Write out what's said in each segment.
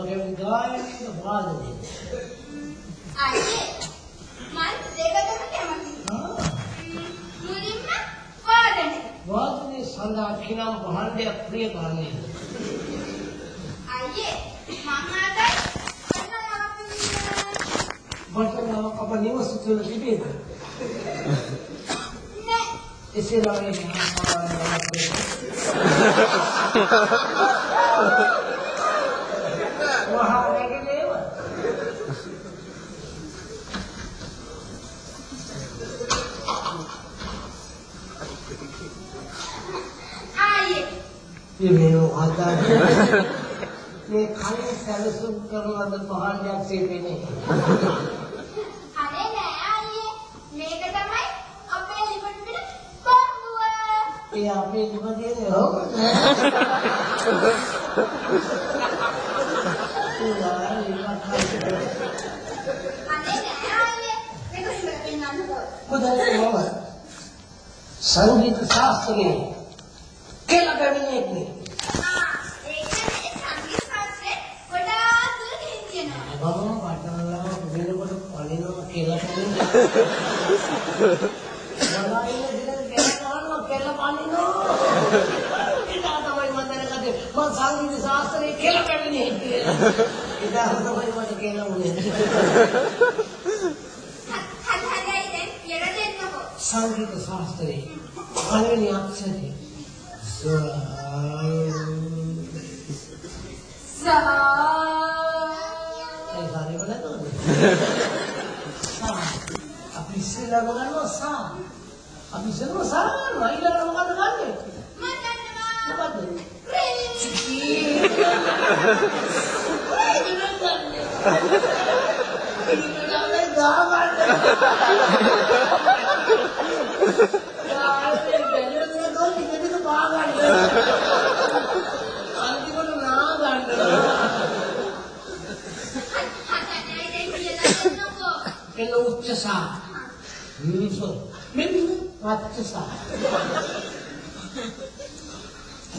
මගේ ගායන වාදනය. අයියේ මම දෙකටම කැමතියි. මුලින්ම වාදනය. වාදනයේ සඳහා කිනම් භාණ්ඩයක් ප්‍රිය කරන්නේ. අයියේ මම ආදයි වටනාව අප නිවස තුළ තිබේද? නෑ. එසේලා නේ වහා නැගිනේව. අයියේ මේ වහදා මේ කලින් සැලසුම් කරන ලද පහණ්ඩයක් සිටිනේ. අනේ නෑ අයියේ මේක තමයි අපේ ලිපට පිට බම්බුව. ඒ අපේ ඉපදෙන්නේ හොම. අනේ නෑ අයියේ මේක ඉවර වෙන්නන්නකෝ. බුදුන් මම සංගීත ශාස්ත්‍රයේ කියලා බැවිනේ නේ. මම වටනලා වෙනකොට පලිනවා කියලා කියන්නේ. වලායින දින ගෑනනවා කියලා පලිනවා. ඉතින් තමයි මම දැනගත්තේ මම සංගීත ශාස්ත්‍රයේ කියලා බැවිනේ කියලා. ඉතින් තමයි මට කියලා උනේ. සංගීත ශාස්ත්‍රයේ පළවෙනි අක්ෂරය අපි ඉස්සෙල්ලා ගන්නවා සා. අපි ඉස්සෙල්ලා සා ගන්නවා. ඊළඟට මොකද ගන්නෙ? මම දන්නවා. මොකද්ද? Kena ucasa. So, min ucasa.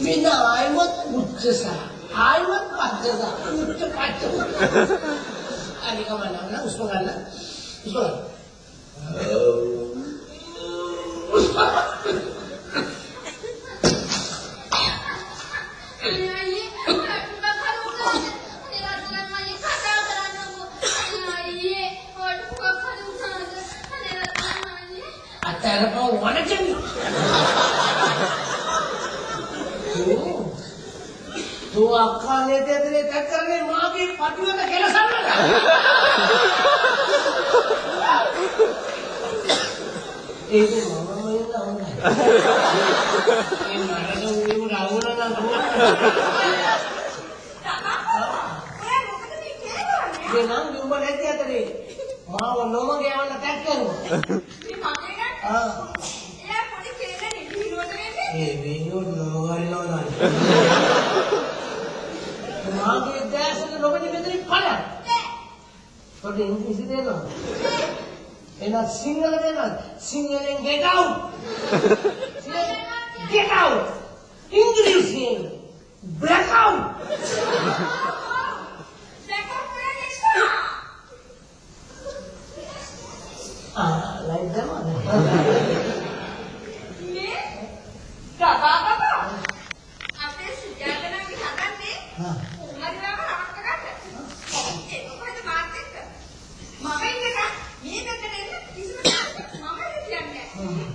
Mina aymat ucasa. Aymat ucasa. Ucasa. Ani kemana? Na usman kan? Usman. Acara kau mana ceng? Tu akan ini teker ni magi padu tak kena sama. Ini mama main dah orang. Ini mana tu ibu rawon nak buat. Dia nang jumpa lagi ada ni. Mau nomor dia mana teker? Vinod no. Mage das ke lobani bedri pala. Tote English dena. Ena single dena. Single get out. Get out. English black out. Like that one. අපේ සුජාතනාගේ හදන්නේ උමරියාව රවට්ට ගන්න. ඒක කොහෙද මාත් එක්ක? මම ඉන්නක මේ පැත්තට එන්න කිසිම තාක්ෂ මම කියන්නේ නැහැ.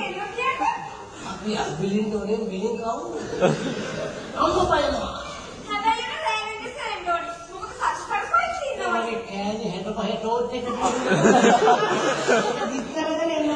එනවා කියන්නේ. අපි අබිලින් තෝරේ බිලින් කවුද? අම්මා බලනවා. හැබැයි ඒක රෑවෙන්න ඉස්සෙල්ලා ඕනි. මොකද සත්පත් කොහෙද තියෙනවද? ඔයාගේ කෑලි 65 ටෝට් එක තියෙනවා. ඒක දික්කරගෙන එන්න.